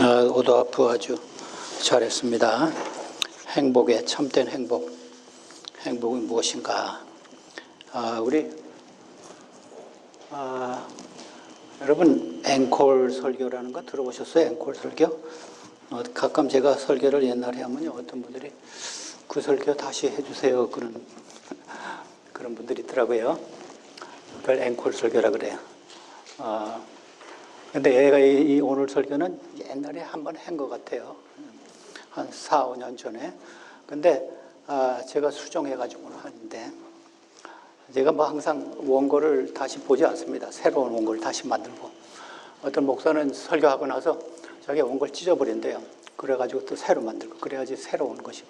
오도아프 아주 잘했습니다. 행복의 참된 행복. 행복이 무엇인가? 여러분 앵콜 설교라는 거 들어보셨어요? 앵콜 설교? 가끔 제가 설교를 옛날에 하면요, 어떤 분들이 그 설교 다시 해주세요 그런 분들이 있더라고요. 그걸 앵콜 설교라 그래요. 근데 얘가 이 오늘 설교는 옛날에 한번 한 것 같아요. 한 4, 5년 전에. 근데 제가 수정해가지고 하는데, 제가 뭐 항상 원고를 다시 보지 않습니다. 새로운 원고를 다시 만들고. 어떤 목사는 설교하고 나서 자기 원고를 찢어버린대요. 그래가지고 또 새로 만들고, 그래야지 새로운 것이.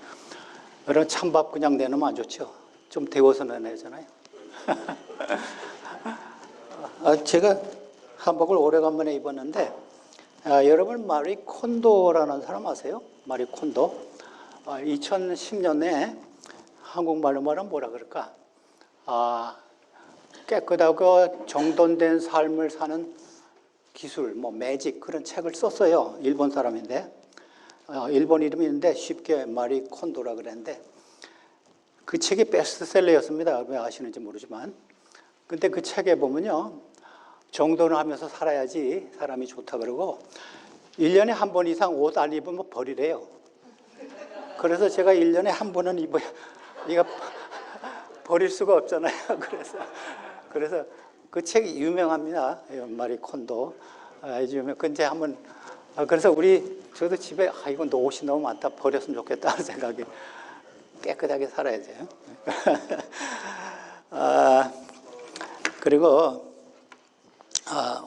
여러분 찬밥 그냥 내놓으면 안 좋죠. 좀 데워서 내잖아요. 제가 한복을 오래간만에 입었는데, 여러분 마리 콘도라는 사람 아세요? 마리 콘도. 2010년에 한국말로 말하면 뭐라 그럴까? 깨끗하고 정돈된 삶을 사는 기술, 매직, 그런 책을 썼어요. 일본 사람인데. 일본 이름이 있는데 쉽게 마리 콘도라 그랬는데, 그 책이 베스트셀러였습니다. 왜 아시는지 모르지만. 근데 그 책에 보면요, 정돈을 하면서 살아야지 사람이 좋다 그러고 1년에 한 번 이상 옷 안 입으면 버리래요. 그래서 제가 1년에 한 번은 입어야, 이거 버릴 수가 없잖아요. 그래서 그 책이 유명합니다. 마리 콘도. 아주 유명. 근데 한번, 그래서 저도 집에, 이건 옷이 너무 많다. 버렸으면 좋겠다 하는 생각이. 깨끗하게 살아야죠. 그리고,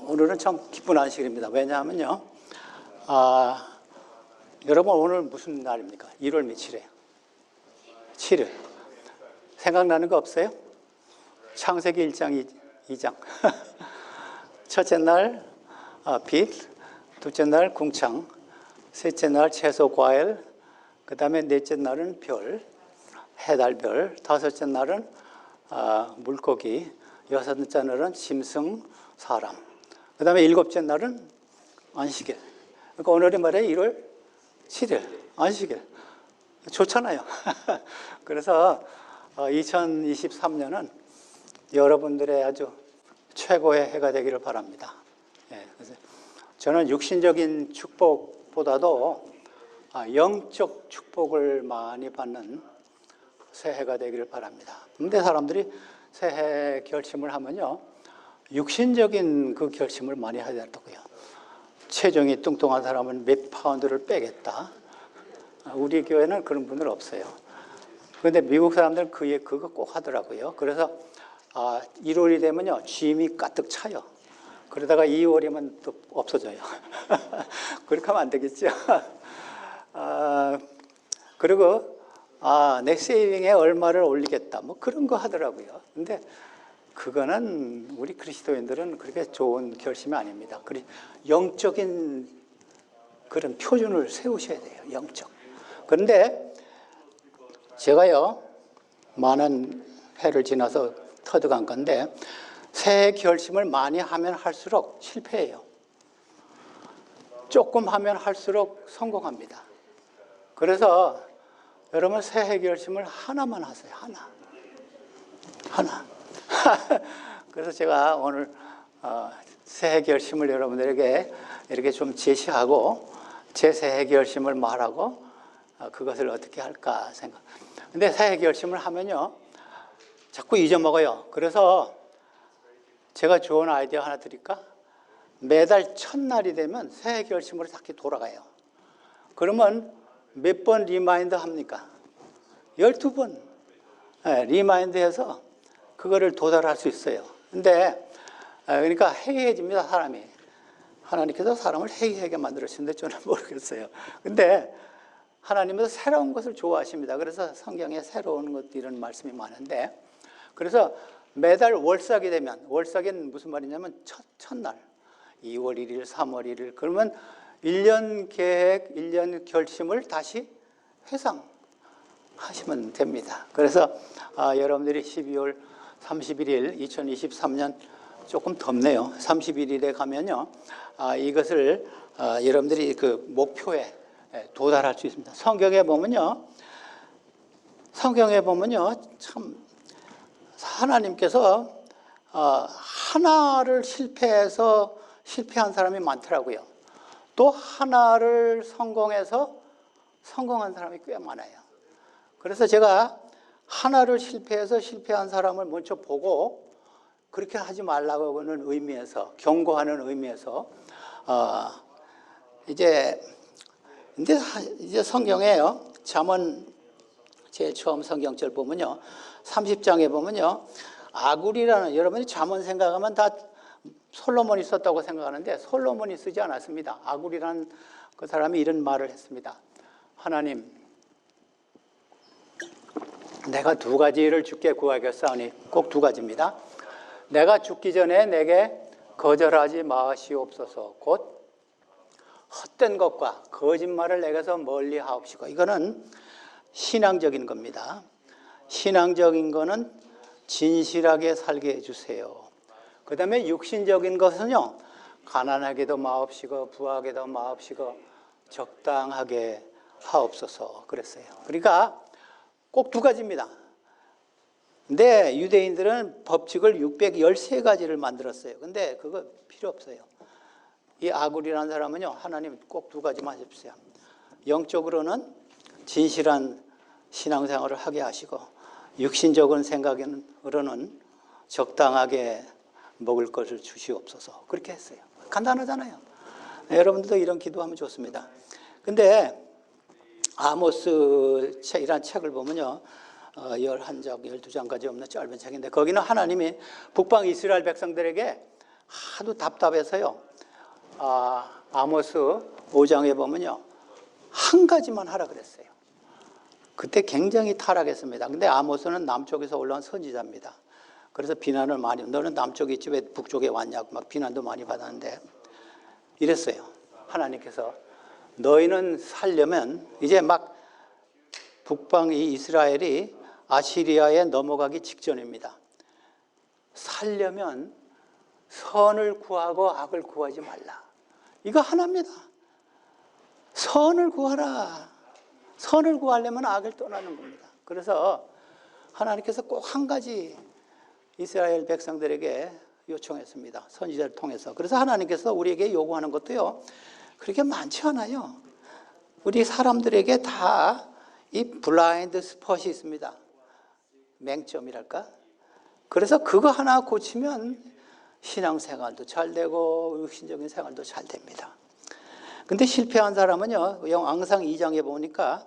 오늘은 참 기쁜 안식일입니다. 왜냐하면요, 여러분 오늘 무슨 날입니까? 1월 며칠이에요? 7일. 생각나는 거 없어요? 창세기 1장, 2장. 첫째 날 빛, 둘째 날 궁창, 셋째 날 채소 과일, 그 다음에 넷째 날은 별, 해달별, 다섯째 날은 물고기, 여섯째 날은 짐승, 사람, 그 다음에 일곱째 날은 안식일. 그러니까 오늘이 말이에요, 1월 7일, 안식일. 좋잖아요. 그래서 2023년은 여러분들의 아주 최고의 해가 되기를 바랍니다. 그래서 저는 육신적인 축복보다도 영적 축복을 많이 받는 새해가 되기를 바랍니다. 근데 사람들이 새해 결심을 하면요, 육신적인 그 결심을 많이 해야 되더라고요. 체중이 뚱뚱한 사람은 몇 파운드를 빼겠다. 우리 교회는 그런 분들 없어요. 그런데 미국 사람들은 그거 꼭 하더라고요. 그래서 1월이 되면요, 짐이 가득 차요. 그러다가 2월이면 또 없어져요. 그렇게 하면 안 되겠죠. 그리고 내 세이빙에 얼마를 올리겠다, 그런 거 하더라고요. 근데 그거는 우리 그리스도인들은 그렇게 좋은 결심이 아닙니다. 영적인 그런 표준을 세우셔야 돼요. 영적. 그런데 제가요, 많은 해를 지나서 터득한 건데, 새해 결심을 많이 하면 할수록 실패해요. 조금 하면 할수록 성공합니다. 그래서 여러분 새해 결심을 하나만 하세요. 하나. 그래서 제가 오늘 새해 결심을 여러분들에게 이렇게 좀 제시하고, 제 새해 결심을 말하고 그것을 어떻게 할까 생각. 근데 새해 결심을 하면요, 자꾸 잊어먹어요. 그래서 제가 좋은 아이디어 하나 드릴까? 매달 첫날이 되면 새해 결심으로 다시 돌아가요. 그러면 몇 번 리마인드 합니까? 12번 리마인드해서 그거를 도달할 수 있어요. 근데 그러니까 해이해집니다, 사람이. 하나님께서 사람을 해이하게 만들었는데 저는 모르겠어요. 근데 하나님은 새로운 것을 좋아하십니다. 그래서 성경에 새로운 것 이런 말씀이 많은데, 그래서 매달 월삭이 되면, 월삭은 무슨 말이냐면 첫날 2월 1일, 3월 1일, 그러면 1년 계획, 1년 결심을 다시 회상하시면 됩니다. 그래서 여러분들이 12월 31일 2023년 조금 덥네요. 31일에 가면요. 이것을 여러분들이 그 목표에 도달할 수 있습니다. 성경에 보면요. 참 하나님께서 하나를 실패한 사람이 많더라고요. 또 하나를 성공해서 성공한 사람이 꽤 많아요. 그래서 제가 하나를 실패해서 실패한 사람을 먼저 보고 그렇게 하지 말라고 하는 의미에서, 경고하는 의미에서 이제 성경에요. 잠언 제일 처음 성경절 보면요. 30장에 보면요. 아굴이라는, 여러분이 잠언 생각하면 다 솔로몬이 썼다고 생각하는데 솔로몬이 쓰지 않았습니다. 아굴이라는 그 사람이 이런 말을 했습니다. 하나님, 내가 두 가지를 주께 구하겠사오니, 꼭 두 가지입니다. 내가 죽기 전에 내게 거절하지 마시옵소서. 곧 헛된 것과 거짓말을 내게서 멀리 하옵시고. 이거는 신앙적인 겁니다. 신앙적인 거는 진실하게 살게 해주세요. 그 다음에 육신적인 것은요, 가난하게도 마옵시고 부하게도 마옵시고 적당하게 하옵소서 그랬어요. 그러니까 꼭 두 가지입니다. 근데 유대인들은 법칙을 613가지를 만들었어요. 근데 그거 필요 없어요. 이 아굴이라는 사람은요, 하나님 꼭 두 가지만 해주세요. 영적으로는 진실한 신앙생활을 하게 하시고, 육신적인 생각으로는 적당하게 먹을 것을 주시옵소서. 그렇게 했어요. 간단하잖아요. 여러분들도 이런 기도하면 좋습니다. 근데 아모스 책이란 책을 보면요, 11장, 12장까지 없는 짧은 책인데, 거기는 하나님이 북방 이스라엘 백성들에게 하도 답답해서요, 아모스 5장에 보면요, 한 가지만 하라 그랬어요. 그때 굉장히 타락했습니다. 근데 아모스는 남쪽에서 올라온 선지자입니다. 그래서 비난을 많이, 너는 남쪽에 있지 왜 북쪽에 왔냐고 막 비난도 많이 받았는데, 이랬어요. 하나님께서 너희는 살려면, 이제 막 북방 이 이스라엘이 아시리아에 넘어가기 직전입니다. 살려면 선을 구하고 악을 구하지 말라. 이거 하나입니다. 선을 구하라. 선을 구하려면 악을 떠나는 겁니다. 그래서 하나님께서 꼭 한 가지 이스라엘 백성들에게 요청했습니다. 선지자를 통해서. 그래서 하나님께서 우리에게 요구하는 것도요, 그렇게 많지 않아요. 우리 사람들에게 다 이 블라인드 스폿이 있습니다. 맹점이랄까? 그래서 그거 하나 고치면 신앙생활도 잘 되고 육신적인 생활도 잘 됩니다. 근데 실패한 사람은요, 왕상 2장에 보니까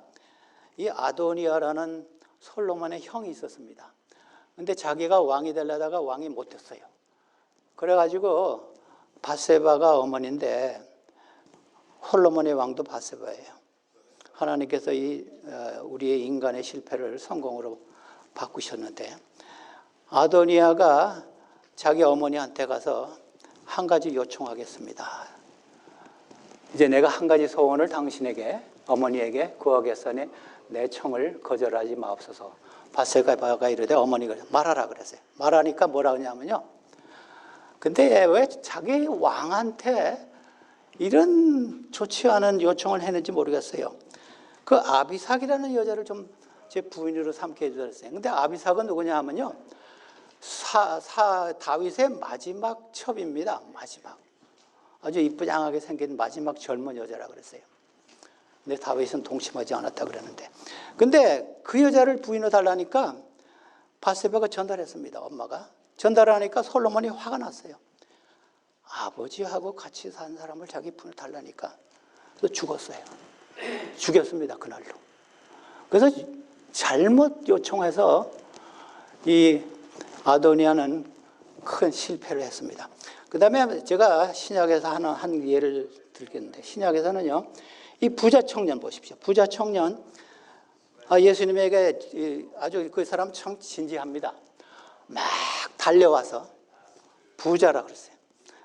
이 아도니아라는 솔로몬의 형이 있었습니다. 근데 자기가 왕이 되려다가 왕이 못 됐어요. 그래가지고 밧세바가 어머니인데, 솔로몬의 왕도 밧세바예요. 하나님께서 우리의 인간의 실패를 성공으로 바꾸셨는데, 아도니아가 자기 어머니한테 가서 한 가지 요청하겠습니다. 이제 내가 한 가지 소원을 당신에게, 어머니에게 구하겠으니 내 청을 거절하지 마옵소서. 밧세바가 이르되 어머니가 말하라 그랬어요. 말하니까 뭐라 그러냐면요, 근데 왜 자기 왕한테 이런 좋지 않은 요청을 했는지 모르겠어요. 그 아비삭이라는 여자를 좀 제 부인으로 삼게 해주셨어요. 근데 아비삭은 누구냐 하면요, 다윗의 마지막 첩입니다. 마지막. 아주 이쁘장하게 생긴 마지막 젊은 여자라 그랬어요. 근데 다윗은 동침하지 않았다 그러는데, 근데 그 여자를 부인으로 달라니까 밧세바가 전달했습니다. 엄마가 전달하니까 솔로몬이 화가 났어요. 아버지하고 같이 산 사람을 자기 부인으로 달라니까. 그래서 죽었어요. 죽였습니다, 그날로. 그래서 잘못 요청해서 이 아도니아는 큰 실패를 했습니다. 그 다음에 제가 신약에서 한 예를 들겠는데, 신약에서는요, 이 부자 청년 보십시오. 부자 청년, 예수님에게 아주 그 사람 참 진지합니다. 막 달려와서 부자라 그랬어요.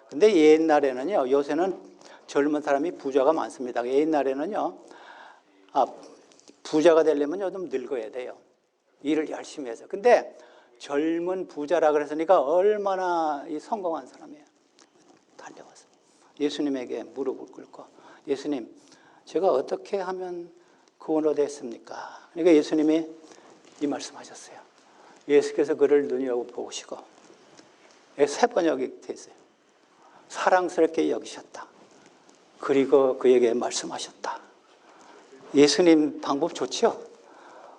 근데 옛날에는요, 요새는 젊은 사람이 부자가 많습니다. 옛날에는요, 부자가 되려면요, 좀 늙어야 돼요. 일을 열심히 해서. 근데 젊은 부자라 그랬으니까 얼마나 이 성공한 사람이에요. 달려와서 예수님에게 무릎을 꿇고 예수님, 제가 어떻게 하면 구원 얻겠습니까? 그러니까 예수님이 이 말씀하셨어요. 예수께서 그를 눈여겨보시고 세 번역이 돼 있어요. 사랑스럽게 여기셨다. 그리고 그에게 말씀하셨다. 예수님 방법 좋죠?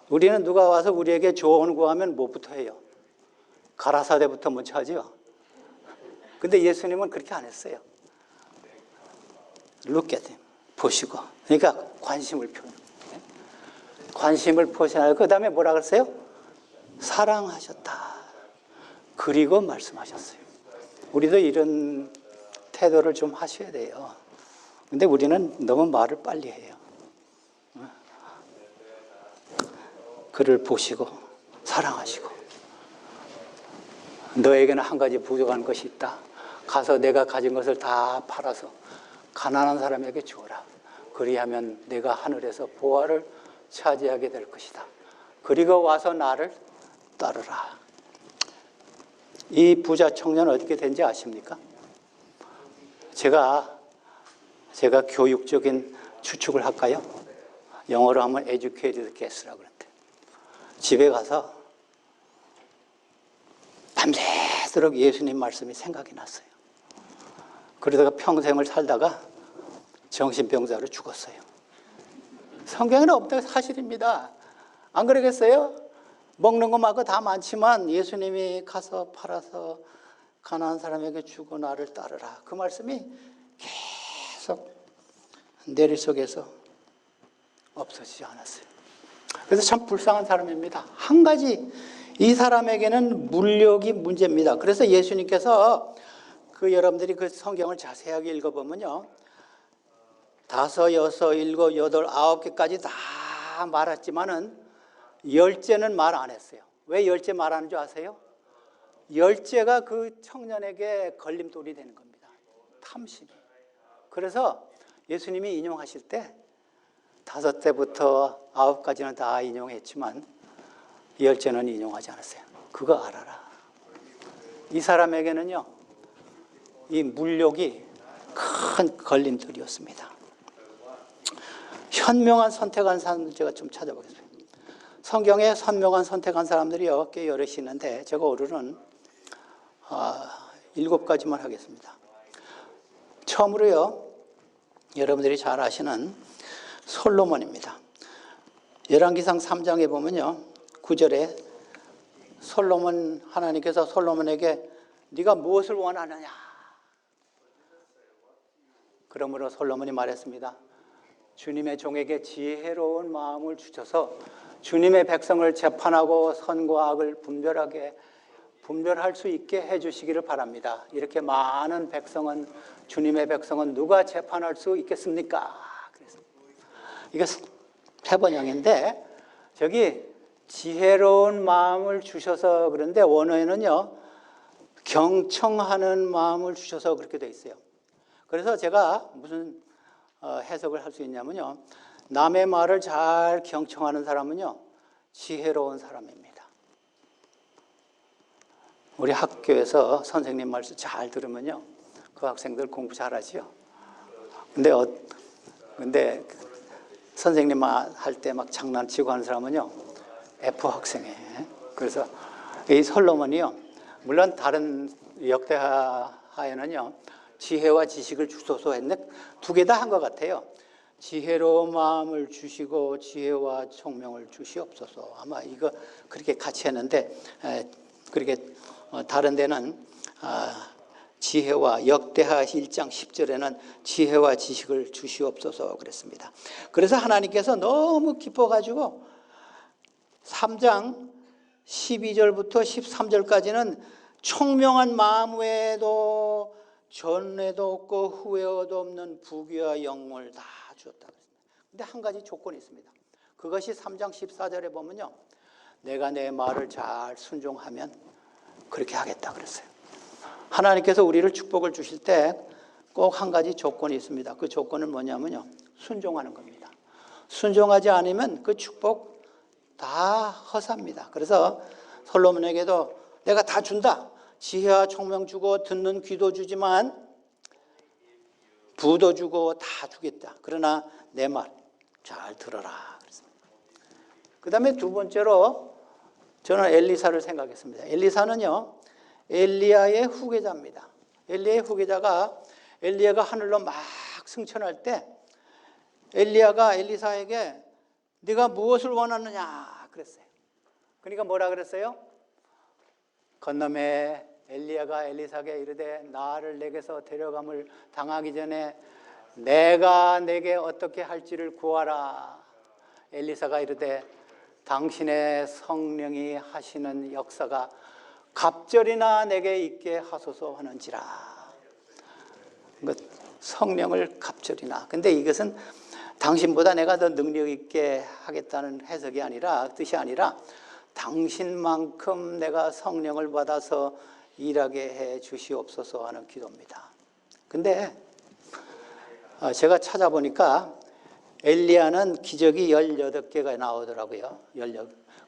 우리는 누가 와서 우리에게 조언 구하면 뭐부터 해요? 가라사대부터 먼저 하죠. 근데 예수님은 그렇게 안 했어요. Look at him. 보시고. 그러니까 관심을 표현하고 그 다음에 뭐라 그랬어요? 사랑하셨다. 그리고 말씀하셨어요. 우리도 이런 태도를 좀 하셔야 돼요. 근데 우리는 너무 말을 빨리 해요. 그를 보시고 사랑하시고 너에게는 한 가지 부족한 것이 있다. 가서 내가 가진 것을 다 팔아서 가난한 사람에게 주어라. 그리하면 내가 하늘에서 보화를 차지하게 될 것이다. 그리고 와서 나를 따르라. 이 부자 청년은 어떻게 된지 아십니까? 제가 교육적인 추측을 할까요? 영어로 하면 educated guess라고 그랬대. 집에 가서 밤새도록 예수님 말씀이 생각이 났어요. 그러다가 평생을 살다가 정신병자로 죽었어요. 성경에는 없다는 사실입니다. 안 그러겠어요? 먹는 거 말고 다 많지만 예수님이 가서 팔아서 가난한 사람에게 주고 나를 따르라. 그 말씀이 계속 내리 속에서 없어지지 않았어요. 그래서 참 불쌍한 사람입니다. 한 가지 이 사람에게는 물욕이 문제입니다. 그래서 예수님께서 여러분들이 그 성경을 자세하게 읽어보면요. 5, 6, 7, 8, 9개까지 다 말했지만은 10제는 말 안 했어요. 왜 10제 말하는 줄 아세요? 10제가 그 청년에게 걸림돌이 되는 겁니다. 탐심이. 그래서 예수님이 인용하실 때 5제부터 9까지는 다 인용했지만 10제는 인용하지 않았어요. 그거 알아라. 이 사람에게는요, 이 물욕이 큰 걸림돌이었습니다. 현명한 선택한 사람들 제가 좀 찾아보겠습니다. 성경에 선명한 선택한 사람들이 꽤 여럿이 있는데 제가 오늘은 7가지만 하겠습니다. 처음으로요, 여러분들이 잘 아시는 솔로몬입니다. 열왕기상 3장에 보면요, 9절에 하나님께서 솔로몬에게 네가 무엇을 원하느냐? 그러므로 솔로몬이 말했습니다. 주님의 종에게 지혜로운 마음을 주셔서 주님의 백성을 재판하고 선과 악을 분별할 수 있게 해주시기를 바랍니다. 이렇게 많은 주님의 백성은 누가 재판할 수 있겠습니까? 그래서 이거 해번역인데 저기 지혜로운 마음을 주셔서 그런데 원어에는요, 경청하는 마음을 주셔서 그렇게 돼 있어요. 그래서 제가 무슨 해석을 할 수 있냐면요, 남의 말을 잘 경청하는 사람은요, 지혜로운 사람입니다. 우리 학교에서 선생님 말씀 잘 들으면요, 그 학생들 공부 잘하지요. 근데 선생님 할 때 막 장난치고 하는 사람은요, F 학생이에요. 그래서 이 솔로몬이요, 물론 다른 역대하에는요, 지혜와 지식을 주소서 했는데 2개 다 한 것 같아요. 지혜로운 마음을 주시고 지혜와 총명을 주시옵소서. 아마 이거 그렇게 같이 했는데 그렇게 다른 데는 지혜와 역대하 1장 10절에는 지혜와 지식을 주시옵소서 그랬습니다. 그래서 하나님께서 너무 기뻐가지고 3장 12절부터 13절까지는 총명한 마음 외에도 전에도 없고 후에도 없는 부귀와 영광을 다 주었다. 그런데 한 가지 조건이 있습니다. 그것이 3장 14절에 보면요, 내가 내 말을 잘 순종하면 그렇게 하겠다 그랬어요. 하나님께서 우리를 축복을 주실 때 꼭 한 가지 조건이 있습니다. 그 조건은 뭐냐면요, 순종하는 겁니다. 순종하지 않으면 그 축복 다 허사입니다. 그래서 솔로몬에게도 내가 다 준다. 지혜와 총명 주고 듣는 귀도 주지만 부도 주고 다 주겠다. 그러나 내 말 잘 들어라. 그 다음에 두 번째로 저는 엘리사를 생각했습니다. 엘리사는요, 엘리야의 후계자입니다. 엘리야의 후계자가 엘리야가 하늘로 막 승천할 때 엘리야가 엘리사에게 네가 무엇을 원하느냐 그랬어요. 그러니까 뭐라 그랬어요? 건너매 엘리야가 엘리사에게 이르되 나를 내게서 데려감을 당하기 전에 내가 내게 어떻게 할지를 구하라. 엘리사가 이르되 당신의 성령이 하시는 역사가 갑절이나 내게 있게 하소서 하는지라. 성령을 갑절이나. 근데 이것은 당신보다 내가 더 능력 있게 하겠다는 해석이 아니라, 뜻이 아니라 당신만큼 내가 성령을 받아서 일하게 해 주시옵소서 하는 기도입니다. 근데 제가 찾아보니까 엘리야는 기적이 18개가 나오더라고요.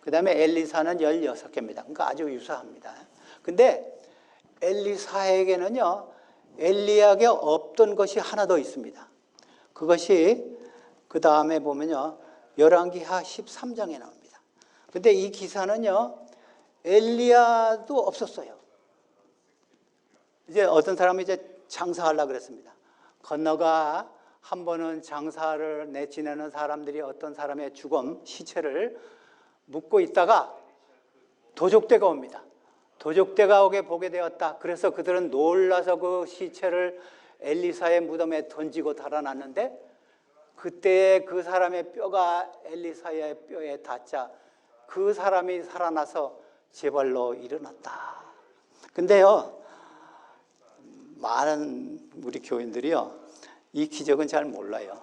그 다음에 엘리사는 16개입니다. 그러니까 아주 유사합니다. 근데 엘리사에게는요, 엘리야에게 없던 것이 하나 더 있습니다. 그것이 그 다음에 보면요, 열왕기하 13장에 나옵니다. 근데 이 기사는요, 엘리야도 없었어요. 이제 어떤 사람이 이제 장사하려고 그랬습니다. 건너가 한 번은 장사를 내지내는 사람들이 어떤 사람의 죽음, 시체를 묻고 있다가 도적대가 옵니다. 도적대가 오게 보게 되었다. 그래서 그들은 놀라서 그 시체를 엘리사의 무덤에 던지고 달아났는데 그때 그 사람의 뼈가 엘리사의 뼈에 닿자 그 사람이 살아나서 제발로 일어났다. 근데요, 많은 우리 교인들이요, 이 기적은 잘 몰라요.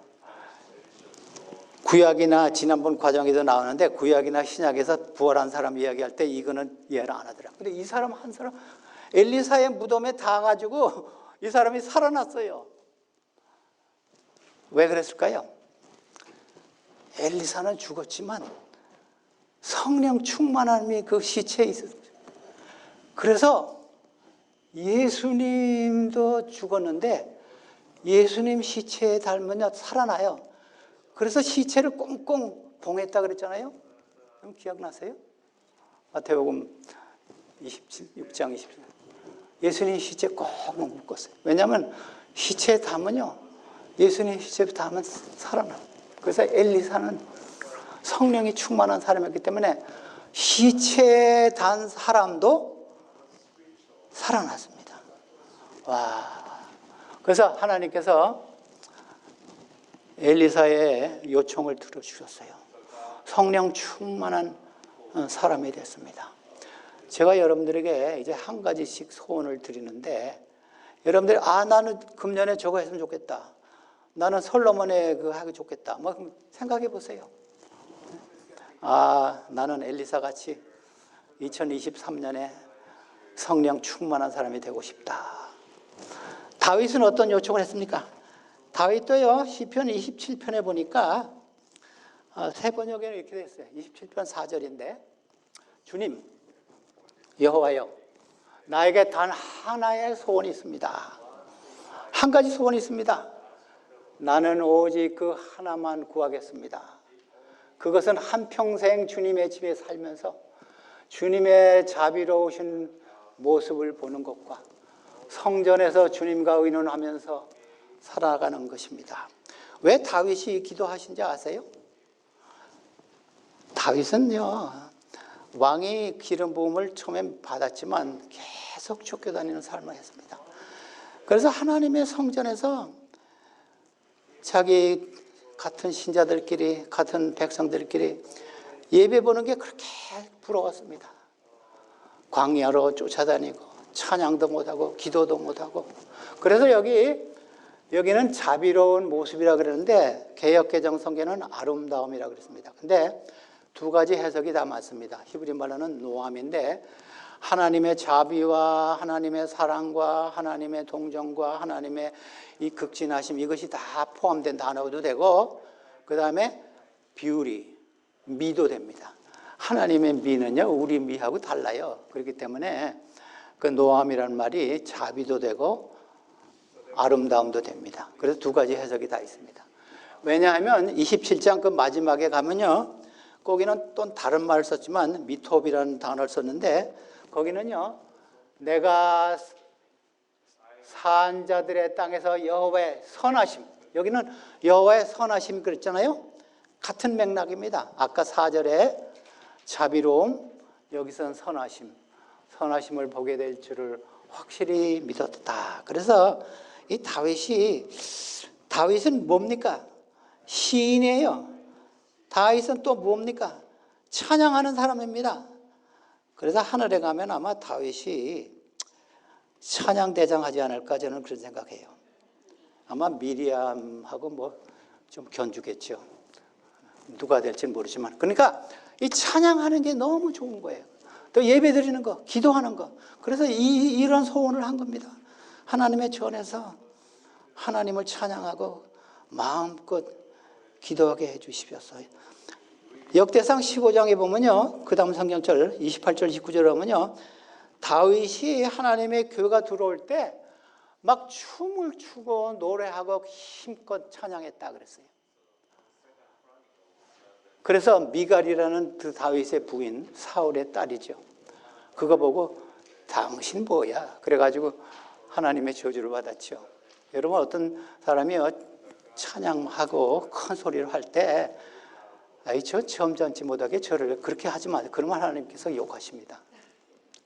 구약이나 지난번 과정에도 나오는데 구약이나 신약에서 부활한 사람 이야기할 때 이거는 이해를 안 하더라고요. 근데 이 사람 한 사람 엘리사의 무덤에 닿아가지고 이 사람이 살아났어요. 왜 그랬을까요? 엘리사는 죽었지만 성령 충만함이 그 시체에 있었어요. 그래서 예수님도 죽었는데 예수님 시체에 닮으면 살아나요. 그래서 시체를 꽁꽁 봉했다 그랬잖아요. 기억나세요? 마태복음 26장 27절. 예수님 시체 꼭 묶었어요. 왜냐하면 시체에 닿으면요, 예수님 시체에 닿으면 살아나요. 그래서 엘리사는 성령이 충만한 사람이었기 때문에 시체에 단 사람도 살아났습니다. 와. 그래서 하나님께서 엘리사의 요청을 들어주셨어요. 성령 충만한 사람이 됐습니다. 제가 여러분들에게 이제 한 가지씩 소원을 드리는데, 여러분들이 나는 금년에 저거 했으면 좋겠다. 나는 솔로몬에 그거 하기 좋겠다. 뭐 생각해 보세요. 나는 엘리사 같이 2023년에 성령 충만한 사람이 되고 싶다. 다윗은 어떤 요청을 했습니까? 다윗도요, 시편 27편에 보니까 새 번역에는 이렇게 되어 있어요. 27편 4절인데 주님, 여호와여, 나에게 단 하나의 소원이 있습니다. 한 가지 소원이 있습니다. 나는 오직 그 하나만 구하겠습니다. 그것은 한평생 주님의 집에 살면서 주님의 자비로우신 모습을 보는 것과 성전에서 주님과 의논하면서 살아가는 것입니다. 왜 다윗이 기도하신지 아세요? 다윗은요, 왕이 기름 부음을 처음에 받았지만 계속 쫓겨다니는 삶을 했습니다. 그래서 하나님의 성전에서 자기 같은 신자들끼리, 같은 백성들끼리 예배 보는 게 그렇게 부러웠습니다. 광야로 쫓아다니고 찬양도 못하고 기도도 못하고. 그래서 여기는 자비로운 모습이라 그러는데 개역개정 성경은 아름다움이라 그랬습니다. 근데 두 가지 해석이 다 맞습니다. 히브리 말로는 노함인데 하나님의 자비와 하나님의 사랑과 하나님의 동정과 하나님의 이 극진하심, 이것이 다 포함된 단어도 되고, 그 다음에 비율이 미도 됩니다. 하나님의 미는요, 우리 미하고 달라요. 그렇기 때문에 그 노함이라는 말이 자비도 되고 아름다움도 됩니다. 그래서 두 가지 해석이 다 있습니다. 왜냐하면 27장 그 마지막에 가면요, 거기는 또 다른 말을 썼지만 미톱이라는 단어를 썼는데, 거기는요, 내가 산 자들의 땅에서 여호와의 선하심, 여기는 여호와의 선하심 그랬잖아요. 같은 맥락입니다. 아까 4절에 자비로움, 여기서는 선하심을 보게 될 줄을 확실히 믿었다. 그래서 이 다윗은 뭡니까? 시인이에요. 다윗은 또 뭡니까? 찬양하는 사람입니다. 그래서 하늘에 가면 아마 다윗이 찬양대장 하지 않을까, 저는 그런 생각해요. 아마 미리암하고 뭐 좀 견주겠죠. 누가 될지는 모르지만. 그러니까 이 찬양하는 게 너무 좋은 거예요. 또 예배 드리는 거, 기도하는 거. 그래서 이런 소원을 한 겁니다. 하나님의 전에서 하나님을 찬양하고 마음껏 기도하게 해 주십시오. 역대상 15장에 보면요, 그 다음 성경절 28절 29절에 보면요, 다윗이 하나님의 교회가 들어올 때 막 춤을 추고 노래하고 힘껏 찬양했다 그랬어요. 그래서 미갈이라는 그 다윗의 부인 사울의 딸이죠. 그거 보고 당신 뭐야? 그래가지고 하나님의 저주를 받았죠. 여러분, 어떤 사람이요, 찬양하고 큰 소리를 할 때, 아이, 저 점잖지 못하게 저를 그렇게 하지 마세요. 그러면 하나님께서 욕하십니다.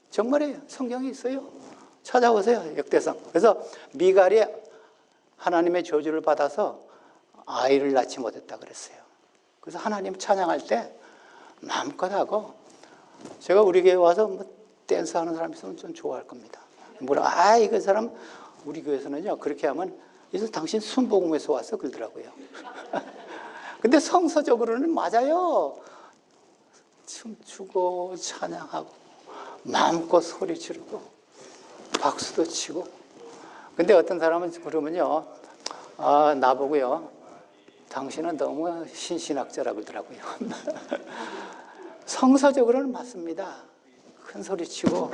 정말이에요. 성경에 있어요. 찾아보세요. 역대상. 그래서 미갈이 하나님의 저주를 받아서 아이를 낳지 못했다 그랬어요. 그래서 하나님 찬양할 때 마음껏 하고, 제가 우리 교회 와서 뭐 댄스하는 사람 있으면 좀 좋아할 겁니다. 뭐라, 그 사람 우리 교회에서는요, 그렇게 하면 그래서 당신 순복음에서 왔어 그러더라고요. 근데 성서적으로는 맞아요. 춤추고 찬양하고 마음껏 소리 지르고 박수도 치고. 근데 어떤 사람은 그러면요, 나보고요, 당신은 너무 신신학자라 그러더라고요. 성서적으로는 맞습니다. 큰 소리 치고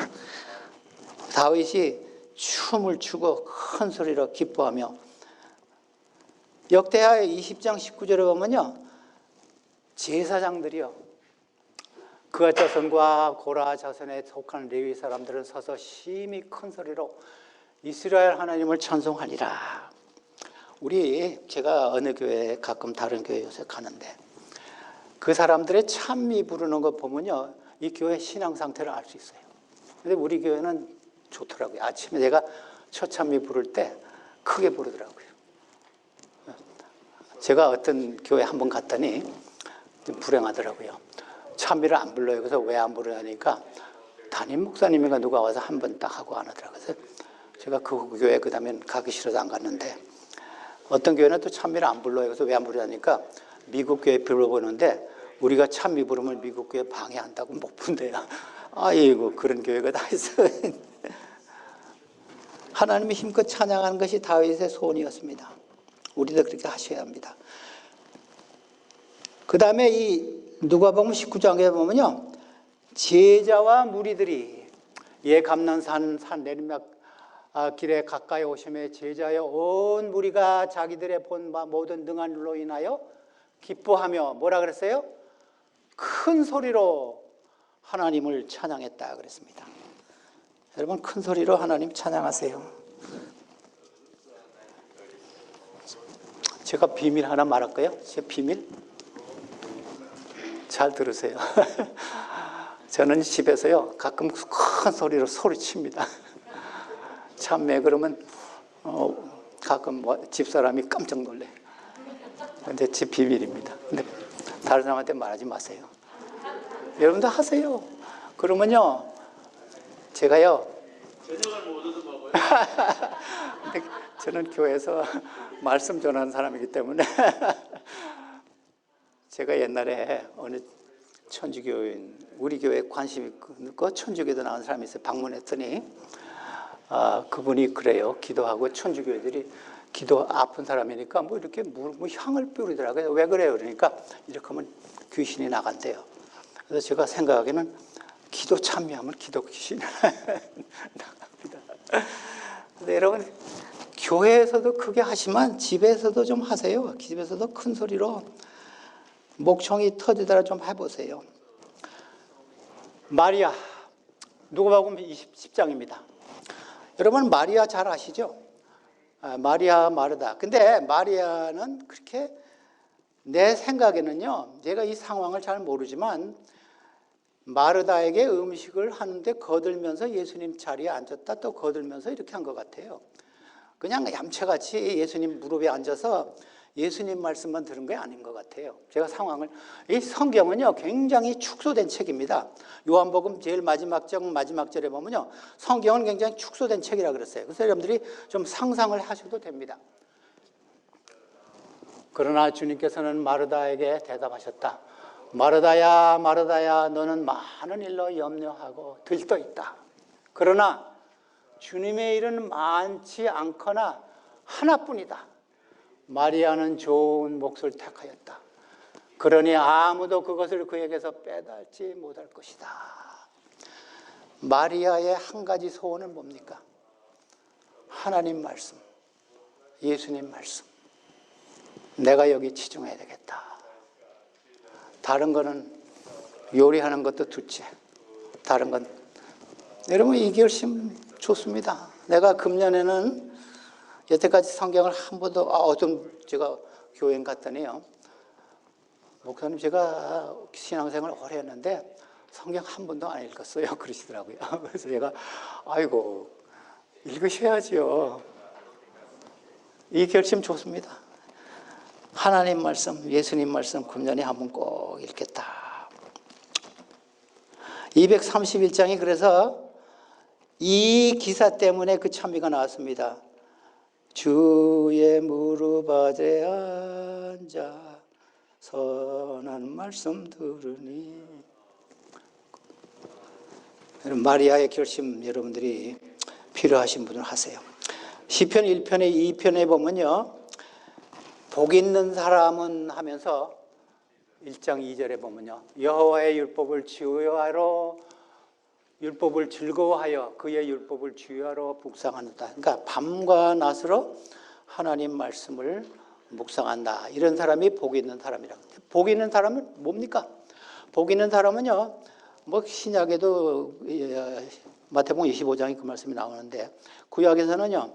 다윗이 춤을 추고 큰 소리로 기뻐하며. 역대하 20장 19절에 보면요, 제사장들이요, 그아 자손과 고라 자손에 속한 레위 사람들은 서서 심히 큰 소리로 이스라엘 하나님을 찬송하리라. 제가 어느 교회에 가끔 다른 교회 요새 가는데 그 사람들의 찬미 부르는 거 보면요, 이 교회 신앙 상태를 알 수 있어요. 근데 우리 교회는 좋더라고요. 아침에 내가 첫 찬미 부를 때 크게 부르더라고요. 제가 어떤 교회 한번 갔더니 좀 불행하더라고요. 찬미를 안 불러요. 그래서 왜 안 부르냐니까 담임 목사님인가 누가 와서 한 번 딱 하고 안 하더라고요. 그래서 제가 그 교회 그 다음엔 가기 싫어서 안 갔는데, 어떤 교회는 또 찬미를 안 불러요. 그래서 왜 안 부르냐니까 미국 교회 불러보는데 우리가 찬미 부르면 미국 교회 방해한다고 못 부른대요. 아이고, 그런 교회가 다 있어요. 하나님의 힘껏 찬양하는 것이 다윗의 소원이었습니다. 우리도 그렇게 하셔야 합니다. 그 다음에 이 누가복음 19장에 보면요, 제자와 무리들이 감난산 내리막 길에 가까이 오심에 제자의 온 무리가 자기들의 본 바 모든 능한 일로 인하여 기뻐하며 뭐라 그랬어요? 큰 소리로 하나님을 찬양했다 그랬습니다. 여러분, 큰 소리로 하나님 찬양하세요. 제가 비밀 하나 말할까요? 제 비밀? 잘 들으세요. 저는 집에서요, 가끔 큰 소리로 소리칩니다. 참매 그러면 가끔 집사람이 깜짝 놀래. 근데 제 비밀입니다. 근데 다른 사람한테 말하지 마세요. 여러분도 하세요. 그러면요, 제가요, 저녁을 못 얻어먹어요. 근데 저는 교회에서 말씀 전하는 사람이기 때문에 제가 옛날에 어느 천주교인, 우리 교회에 관심 있고 천주교도 나온 사람이 있어요. 방문했더니 그분이 그래요. 기도하고 천주교들이 기도 아픈 사람이니까 뭐 이렇게 뭐 향을 뿌리더라고요. 왜 그래요? 그러니까 이렇게 하면 귀신이 나간대요. 그래서 제가 생각하기에는 기도 참여하면 기도 귀신이 나갑니다. 근데 여러분, 교회에서도 크게 하시면 집에서도 좀 하세요. 집에서도 큰 소리로 목청이 터지더라 좀 해보세요. 마리아, 누가복음 10장입니다. 여러분 마리아 잘 아시죠? 마리아 마르다. 근데 마리아는 그렇게 내 생각에는요, 제가 이 상황을 잘 모르지만 마르다에게 음식을 하는데 거들면서 예수님 자리에 앉았다 또 거들면서 이렇게 한 것 같아요. 그냥 얌체같이 예수님 무릎에 앉아서 예수님 말씀만 들은 게 아닌 것 같아요. 제가 상황을, 이 성경은요 굉장히 축소된 책입니다. 요한복음 제일 마지막 절에 보면요, 성경은 굉장히 축소된 책이라 그랬어요. 그래서 여러분들이 좀 상상을 하셔도 됩니다. 그러나 주님께서는 마르다에게 대답하셨다. 마르다야, 마르다야, 너는 많은 일로 염려하고 들떠 있다. 그러나 주님의 일은 많지 않거나 하나뿐이다. 마리아는 좋은 몫을 택하였다. 그러니 아무도 그것을 그에게서 빼달지 못할 것이다. 마리아의 한 가지 소원은 뭡니까? 하나님 말씀, 예수님 말씀. 내가 여기 치중해야 되겠다. 다른 거는 요리하는 것도 둘째. 다른 건, 여러분 이 결심 좋습니다. 내가 금년에는 여태까지 성경을 한 번도, 어떤 제가 교회 갔더니요, 목사님 제가 신앙생활 오래 했는데 성경 한 번도 안 읽었어요 그러시더라고요. 그래서 제가 아이고 읽으셔야죠. 이 결심 좋습니다. 하나님 말씀, 예수님 말씀 금년에 한 번 꼭 읽겠다. 231장이 그래서 이 기사 때문에 그 찬미가 나왔습니다. 주의 무릎 아래 앉아 선한 말씀 들으니. 마리아의 결심 여러분들이 필요하신 분은 하세요. 시편 1편에 2편에 보면요, 복 있는 사람은 하면서 1장 2절에 보면요, 여호와의 율법을 지우하러, 율법을 즐거워하여 그의 율법을 주의하러 묵상한다. 그러니까 밤과 낮으로 하나님 말씀을 묵상한다. 이런 사람이 복 있는 사람이라고. 복 있는 사람은 뭡니까? 복 있는 사람은요, 뭐 신약에도 마태복음 25장에 그 말씀이 나오는데, 구약에서는요,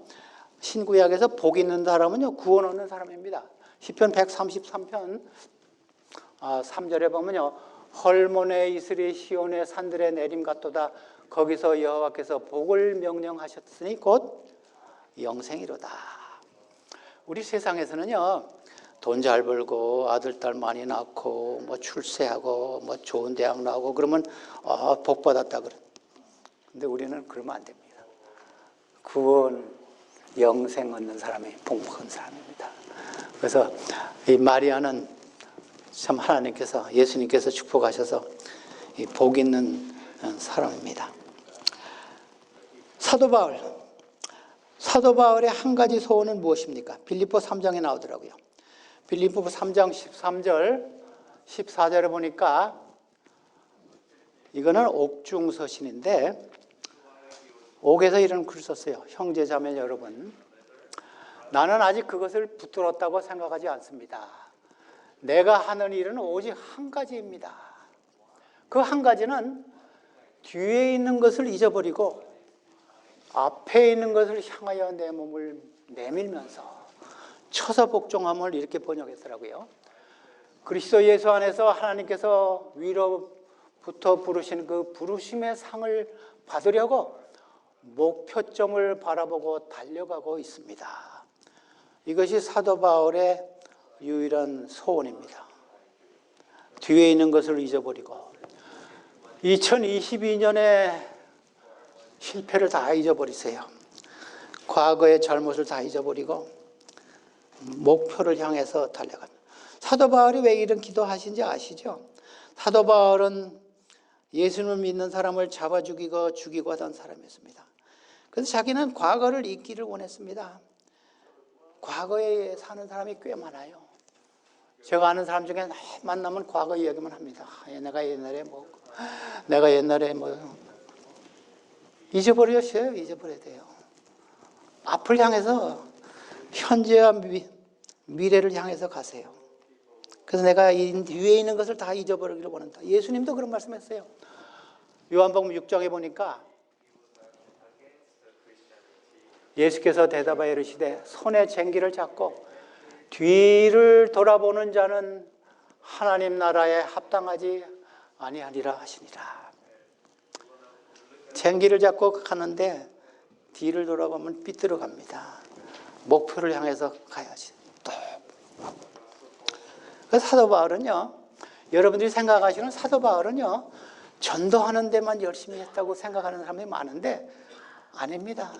신구약에서 복 있는 사람은요 구원 얻는 사람입니다. 시편 133편 3절에 보면요, 헐몬의 이슬이 시온의 산들에 내림 같도다. 거기서 여호와께서 복을 명령하셨으니 곧 영생이로다. 우리 세상에서는요, 돈 잘 벌고 아들 딸 많이 낳고 뭐 출세하고 뭐 좋은 대학 나오고 그러면 복 받았다 그래. 근데 우리는 그러면 안 됩니다. 구원, 영생 얻는 사람이 복복한 사람입니다. 그래서 이 마리아는 참 하나님께서, 예수님께서 축복하셔서 이 복 있는 사람입니다. 사도 바울의 한 가지 소원은 무엇입니까? 빌립보 3장에 나오더라고요. 빌립보 3장 13절 14절에 보니까 이거는 옥중서신인데, 옥에서 이런 글을 썼어요. 형제 자매 여러분, 나는 아직 그것을 붙들었다고 생각하지 않습니다. 내가 하는 일은 오직 한 가지입니다. 그 한 가지는 뒤에 있는 것을 잊어버리고 앞에 있는 것을 향하여 내 몸을 내밀면서 처서 복종함을 이렇게 번역했더라고요. 그리스도 예수 안에서 하나님께서 위로부터 부르신 그 부르심의 상을 받으려고 목표점을 바라보고 달려가고 있습니다. 이것이 사도 바울의 유일한 소원입니다. 뒤에 있는 것을 잊어버리고 2022년에 실패를 다 잊어버리세요. 과거의 잘못을 다 잊어버리고 목표를 향해서 달려갑니다. 사도 바울이 왜 이런 기도하신지 아시죠? 사도 바울은 예수님을 믿는 사람을 잡아 죽이고 하던 사람이었습니다. 그래서 자기는 과거를 잊기를 원했습니다. 과거에 사는 사람이 꽤 많아요. 제가 아는 사람 중에 만나면 과거 이야기만 합니다. 내가 옛날에 뭐 잊어버렸어요. 잊어버려야 돼요. 앞을 향해서 현재와 미래를 향해서 가세요. 그래서 내가 위에 있는 것을 다 잊어버리기를 원한다. 예수님도 그런 말씀했어요. 요한복음 6장에 보니까 예수께서 대답하여 이르시되 손에 쟁기를 잡고 뒤를 돌아보는 자는 하나님 나라에 합당하지 아니하리라 하시니라. 쟁기를 잡고 가는데 뒤를 돌아보면 삐뚤어갑니다. 목표를 향해서 가야지. 또 사도 바울은요, 여러분들이 생각하시는 사도 바울은요, 전도하는 데만 열심히 했다고 생각하는 사람이 많은데 아닙니다.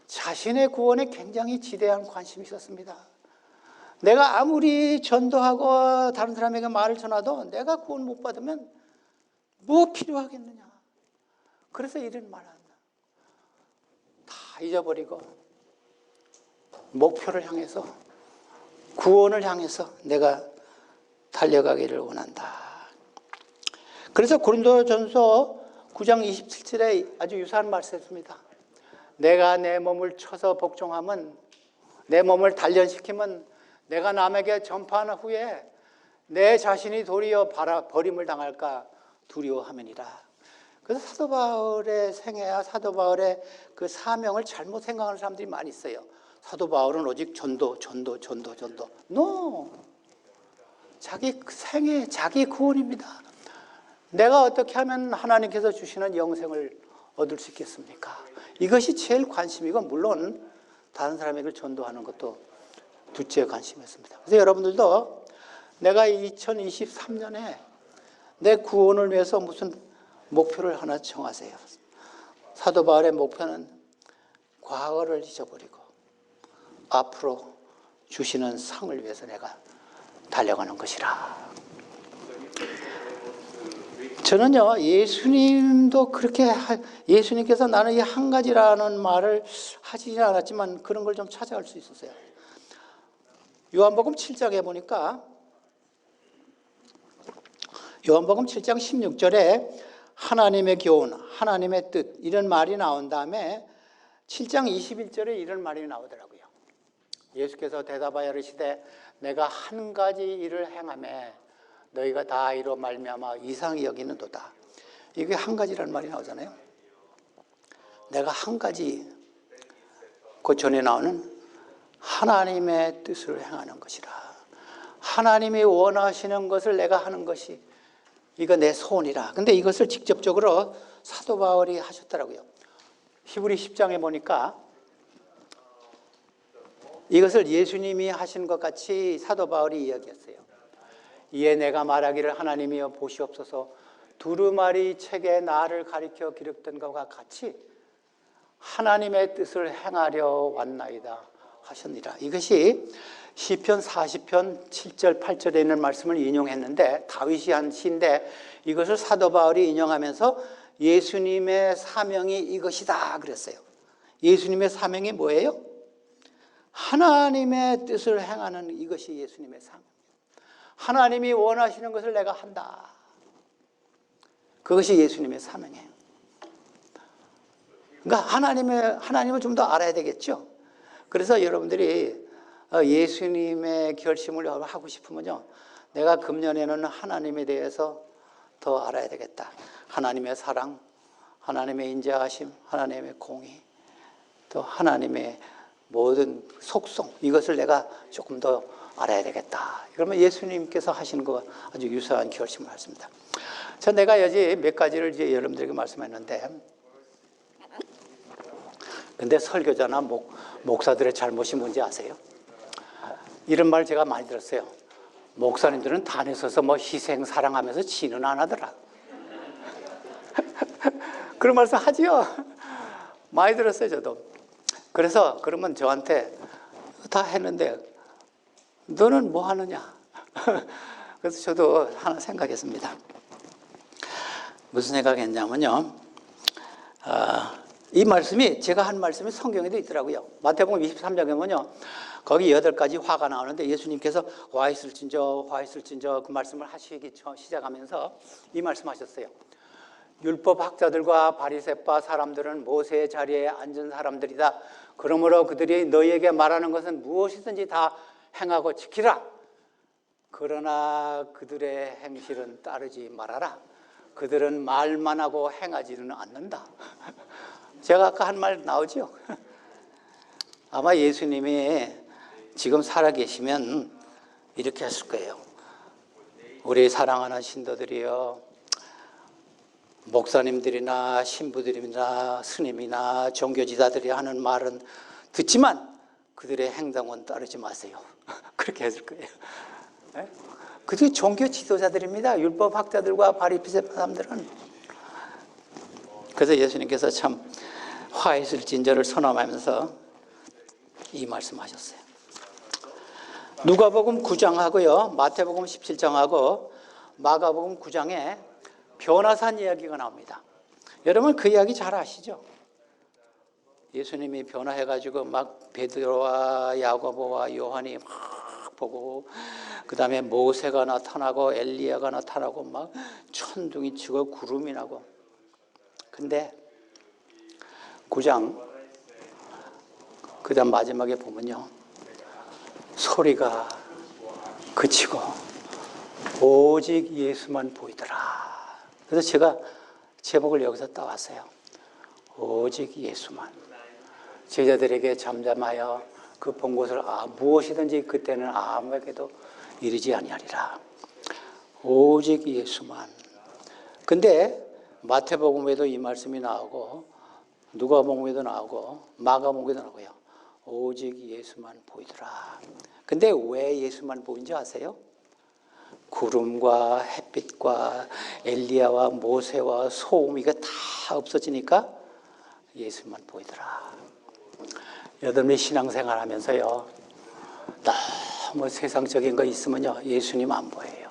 자신의 구원에 굉장히 지대한 관심이 있었습니다. 내가 아무리 전도하고 다른 사람에게 말을 전해도 내가 구원 못 받으면 뭐 필요하겠느냐. 그래서 이런 말을 한다. 다 잊어버리고 목표를 향해서, 구원을 향해서 내가 달려가기를 원한다. 그래서 고린도전서 9장 27절에 아주 유사한 말씀입니다. 내가 내 몸을 쳐서 복종하면, 내 몸을 단련시키면 내가 남에게 전파한 후에 내 자신이 도리어 버림을 당할까 두려워함이니라. 그래서 사도 바울의 생애와 사도 바울의 그 사명을 잘못 생각하는 사람들이 많이 있어요. 사도 바울은 오직 전도. No. 자기 생애, 자기 구원입니다. 내가 어떻게 하면 하나님께서 주시는 영생을 얻을 수 있겠습니까? 이것이 제일 관심이고, 물론 다른 사람에게 전도하는 것도 둘째 관심이었습니다. 그래서 여러분들도 내가 2023년에 내 구원을 위해서 무슨 목표를 하나 정하세요. 사도 바울의 목표는 과거를 잊어버리고 앞으로 주시는 상을 위해서 내가 달려가는 것이라. 저는요, 예수님도 그렇게, 예수님께서 나는 이 한 가지라는 말을 하지 않았지만 그런 걸 좀 찾아갈 수 있었어요. 요한복음 7장에 보니까, 요한복음 7장 16절에 하나님의 교훈, 하나님의 뜻, 이런 말이 나온 다음에 7장 21절에 이런 말이 나오더라고요. 예수께서 대답하여 이르시되 내가 한 가지 일을 행하매 너희가 다 이로 말미암아 이상히 여기는도다. 이게 한 가지라는 말이 나오잖아요. 내가 한 가지, 그 전에 나오는 하나님의 뜻을 행하는 것이라. 하나님이 원하시는 것을 내가 하는 것이, 이거 내 소원이라. 근데 이것을 직접적으로 사도 바울이 하셨더라고요. 히브리 10장에 보니까 이것을 예수님이 하신 것 같이 사도 바울이 이야기했어요. 이에 내가 말하기를 하나님이여 보시옵소서, 두루마리 책에 나를 가리켜 기록된 것과 같이 하나님의 뜻을 행하려 왔나이다 하셨니라. 이것이 시편 40편 7절 8절에 있는 말씀을 인용했는데, 다윗이 한 시인데 이것을 사도 바울이 인용하면서 예수님의 사명이 이것이다 그랬어요. 예수님의 사명이 뭐예요? 하나님의 뜻을 행하는, 이것이 예수님의 사명. 하나님이 원하시는 것을 내가 한다. 그것이 예수님의 사명이에요. 그러니까 하나님을 좀 더 알아야 되겠죠. 그래서 여러분들이 예수님의 결심을 하고 싶으면요, 내가 금년에는 하나님에 대해서 더 알아야 되겠다. 하나님의 사랑, 하나님의 인자하심, 하나님의 공의, 또 하나님의 모든 속성, 이것을 내가 조금 더 알아야 되겠다. 그러면 예수님께서 하시는 것과 아주 유사한 결심을 하십니다. 내가 여기 몇 가지를 이제 여러분들에게 말씀했는데, 근데 설교자나 목사들의 잘못이 뭔지 아세요? 이런 말 제가 많이 들었어요. 목사님들은 단에 서서 뭐 희생 사랑하면서 지는 안 하더라. 그런 말씀 하지요. 많이 들었어요, 저도. 그래서 그러면 저한테 다 했는데 너는 뭐 하느냐? 그래서 저도 하나 생각했습니다. 무슨 생각했냐면요, 이 말씀이, 제가 한 말씀이 성경에도 있더라고요. 마태복음 23장에 보면요, 거기 8가지 화가 나오는데 예수님께서 화 있을진저 그 말씀을 하시기 시작하면서 이 말씀하셨어요. 율법 학자들과 바리새파 사람들은 모세의 자리에 앉은 사람들이다. 그러므로 그들이 너희에게 말하는 것은 무엇이든지 다 행하고 지키라. 그러나 그들의 행실은 따르지 말아라. 그들은 말만 하고 행하지는 않는다. 제가 아까 한 말 나오죠? 아마 예수님이 지금 살아계시면 이렇게 했을 거예요. 우리 사랑하는 신도들이요, 목사님들이나 신부들이나 스님이나 종교지사들이 하는 말은 듣지만 그들의 행동은 따르지 마세요. 그렇게 했을 거예요. 그들이 종교 지도자들입니다. 율법 학자들과 바리새파 사람들은. 그래서 예수님께서 참 화 있을진저를 선언하면서 이 말씀하셨어요. 누가복음 9장하고요, 마태복음 17장하고 마가복음 9장에 변화산 이야기가 나옵니다. 여러분 그 이야기 잘 아시죠? 예수님이 변화해가지고 막 베드로와 야고보와 요한이 막 보고, 그 다음에 모세가 나타나고 엘리야가 나타나고 막 천둥이 치고 구름이 나고. 근데 9장 그 다음 마지막에 보면요, 소리가 그치고 오직 예수만 보이더라. 그래서 제가 제목을 여기서 따왔어요. 오직 예수만. 제자들에게 잠잠하여 그 본 곳을 무엇이든지 그때는 아무에게도 이르지 아니하리라. 오직 예수만. 근데 마태복음에도 이 말씀이 나오고 누가복음에도 나오고 마가복음에도 나오고요. 오직 예수만 보이더라. 근데 왜 예수만 보인지 아세요? 구름과 햇빛과 엘리야와 모세와 소음 이거 다 없어지니까 예수만 보이더라. 여러분이 신앙생활 하면서요, 너무 세상적인 거 있으면요, 예수님 안 보여요.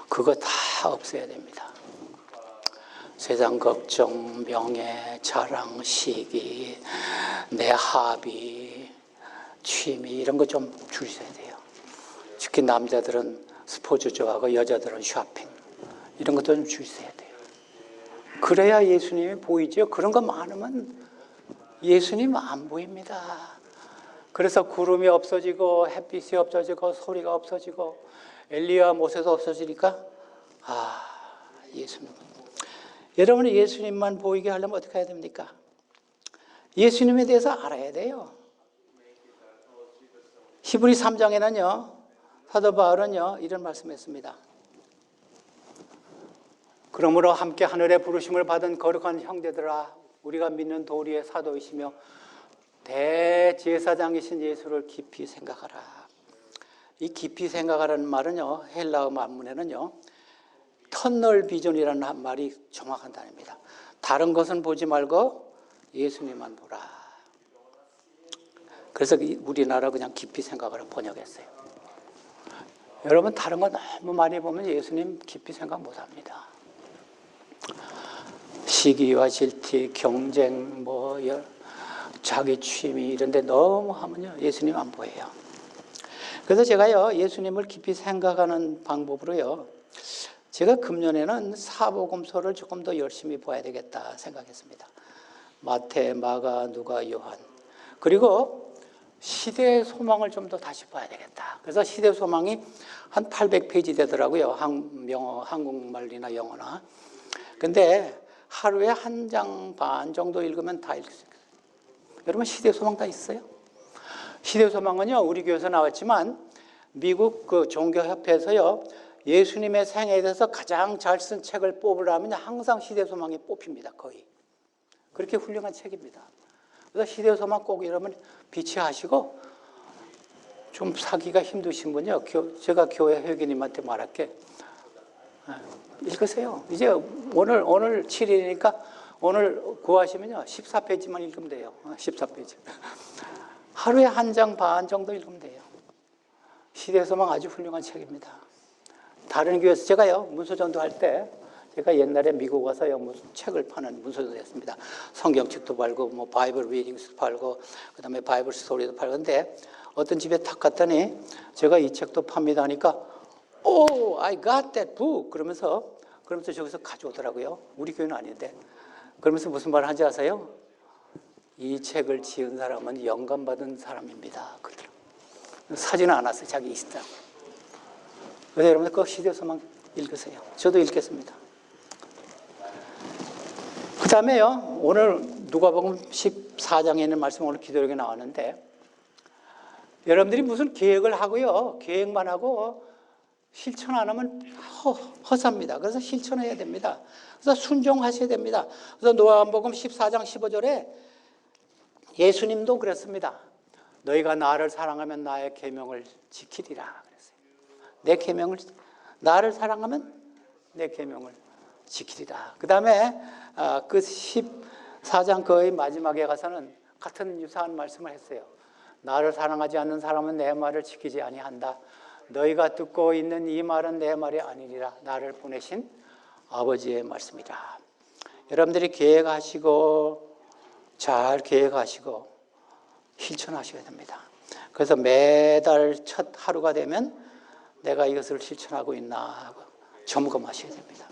그거 다 없애야 됩니다. 세상 걱정, 명예, 자랑, 시기, 내 합의, 취미 이런 거 좀 줄이셔야 돼요. 특히 남자들은 스포츠 좋아하고 여자들은 쇼핑 이런 것도 좀 줄이셔야 돼요. 그래야 예수님이 보이죠. 그런 거 많으면 예수님 안 보입니다. 그래서 구름이 없어지고 햇빛이 없어지고 소리가 없어지고 엘리야 모세도 없어지니까 예수님. 여러분이 예수님만 보이게 하려면 어떻게 해야 됩니까? 예수님에 대해서 알아야 돼요. 히브리 3장에는요, 사도 바울은요 이런 말씀했습니다. 그러므로 함께 하늘의 부르심을 받은 거룩한 형제들아, 우리가 믿는 도리의 사도이시며 대제사장이신 예수를 깊이 생각하라. 이 깊이 생각하라는 말은요, 헬라어 만문에는요, 터널 비전이라는 말이 정확한 단어입니다. 다른 것은 보지 말고 예수님만 보라. 그래서 우리나라 그냥 깊이 생각하라 번역했어요. 여러분 다른 거 너무 많이 보면 예수님 깊이 생각 못합니다. 시기와 질투, 경쟁, 자기 취미 이런 데 너무 하면요, 예수님 안 보여요. 그래서 제가요, 예수님을 깊이 생각하는 방법으로요, 제가 금년에는 사복음서를 조금 더 열심히 봐야 되겠다 생각했습니다. 마태, 마가, 누가, 요한. 그리고 시대의 소망을 좀 더 다시 봐야 되겠다. 그래서 시대의 소망이 한 800페이지 되더라고요. 한국말이나 영어나. 근데 하루에 1장 반 정도 읽으면 다 읽을 수 있어요. 여러분 시대의 소망 다 있어요? 시대의 소망은요, 우리 교회에서 나왔지만 미국 그 종교협회에서요, 예수님의 생애에 대해서 가장 잘 쓴 책을 뽑으라면 항상 시대의 소망이 뽑힙니다. 거의. 그렇게 훌륭한 책입니다. 그래서 시대의 소망 꼭 여러분 비치하시고, 좀 사기가 힘드신 분요, 제가 교회 회계님한테 말할게. 읽으세요. 이제 오늘 7일이니까 오늘 구하시면요, 14페이지만 읽으면 돼요. 14페이지. 하루에 1장 반 정도 읽으면 돼요. 시대의 소망 아주 훌륭한 책입니다. 다른 교회에서 제가요, 문서전도 할 때 제가 옛날에 미국 와서요, 무슨 책을 파는 문서였습니다. 성경책도 팔고, 뭐 바이블 리딩스도 팔고, 그다음에 바이블 스토리도 팔고. 근데 어떤 집에 탁 갔더니 제가 이 책도 팝니다 하니까, Oh, I got that book. 그러면서 저기서 가져오더라고요. 우리 교회는 아닌데. 그러면서 무슨 말 하는지 아세요? 이 책을 지은 사람은 영감받은 사람입니다. 그러더라고요. 사진은 안 왔어요. 자기 있더라고요. 그래서 여러분들 그 시대서만 읽으세요. 저도 읽겠습니다. 그 다음에요, 오늘 누가복음 14장에 있는 말씀 오늘 기도력에 나왔는데, 여러분들이 무슨 계획을 하고요, 계획만 하고 실천 안 하면 허사입니다. 그래서 실천해야 됩니다. 그래서 순종하셔야 됩니다. 그래서 누가복음 14장 15절에 예수님도 그랬습니다. 너희가 나를 사랑하면 나의 계명을 지키리라 그랬어요. 내 계명을, 나를 사랑하면 내 계명을 지키리라. 그 다음에 그 14장 거의 마지막에 가서는 같은 유사한 말씀을 했어요. 나를 사랑하지 않는 사람은 내 말을 지키지 아니한다. 너희가 듣고 있는 이 말은 내 말이 아니니라. 나를 보내신 아버지의 말씀이라. 여러분들이 계획하시고 잘 계획하시고 실천하셔야 됩니다. 그래서 매달 첫 하루가 되면 내가 이것을 실천하고 있나 하고 점검하셔야 됩니다.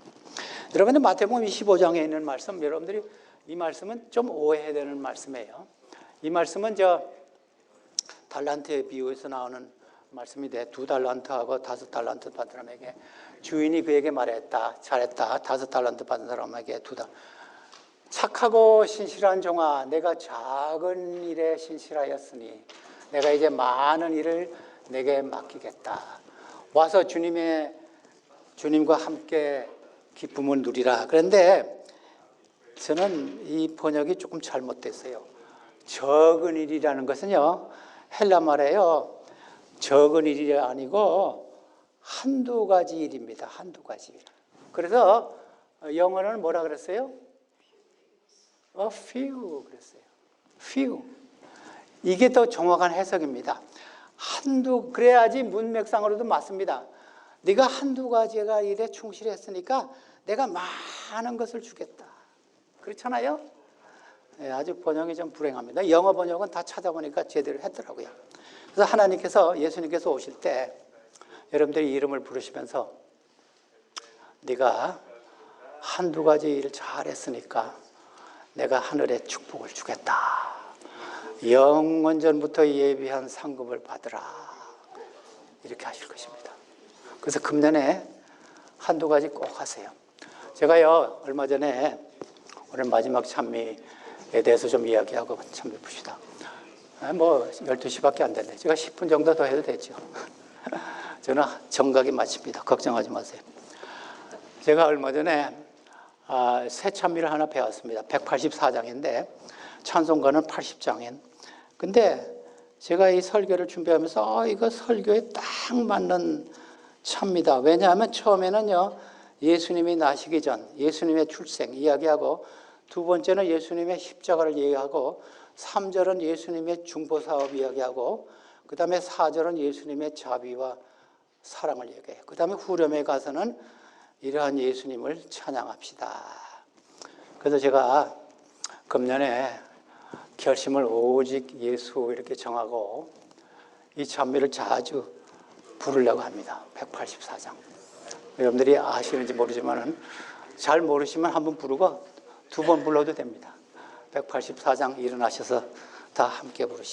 여러분들 마태복음 25장에 있는 말씀, 여러분들이 이 말씀은 좀 오해해야 되는 말씀이에요. 이 말씀은 달란트의 비유에서 나오는 말씀인데 2달란트하고 5달란트 받은 사람에게 주인이 그에게 말했다. 잘했다. 5달란트 받은 사람에게 2달란트. 착하고 신실한 종아, 내가 작은 일에 신실하였으니 내가 이제 많은 일을 내게 맡기겠다. 와서 주님과 함께 기쁨을 누리라. 그런데 저는 이 번역이 조금 잘못됐어요. 적은 일이라는 것은요, 헬라 말에요, 적은 일이 아니고 한두 가지 일입니다. 한두 가지 일. 그래서 영어는 뭐라 그랬어요? A few 그랬어요. few. 이게 더 정확한 해석입니다. 그래야지 문맥상으로도 맞습니다. 네가 한두 가지가 일에 충실했으니까 내가 많은 것을 주겠다. 그렇잖아요? 네, 아주 번역이 좀 불행합니다. 영어 번역은 다 찾아보니까 제대로 했더라고요. 그래서 하나님께서, 예수님께서 오실 때 여러분들이 이름을 부르시면서 네가 한두 가지 일을 잘했으니까 내가 하늘의 축복을 주겠다. 영원전부터 예비한 상급을 받으라. 이렇게 하실 것입니다. 그래서 금년에 한두 가지 꼭 하세요. 제가요, 얼마 전에 오늘 마지막 찬미에 대해서 좀 이야기하고 찬미 봅시다. 뭐 12시밖에 안 됐네. 제가 10분 정도 더 해도 되죠. 저는 정각에 마칩니다. 걱정하지 마세요. 제가 얼마 전에 새 찬미를 하나 배웠습니다. 184장인데 찬송가는 80장인. 근데 제가 이 설교를 준비하면서 이거 설교에 딱 맞는 찬미다. 왜냐하면 처음에는요, 예수님이 나시기 전 예수님의 출생 이야기하고, 두 번째는 예수님의 십자가를 이야기하고, 3절은 예수님의 중보사업 이야기하고, 그 다음에 4절은 예수님의 자비와 사랑을 얘기해요. 그 다음에 후렴에 가서는 이러한 예수님을 찬양합시다. 그래서 제가 금년에 결심을 오직 예수 이렇게 정하고 이 찬미를 자주 부르려고 합니다. 184장. 여러분들이 아시는지 모르지만 잘 모르시면 한번 부르고 2번 불러도 됩니다. 184장 일어나셔서 다 함께 부르십시오.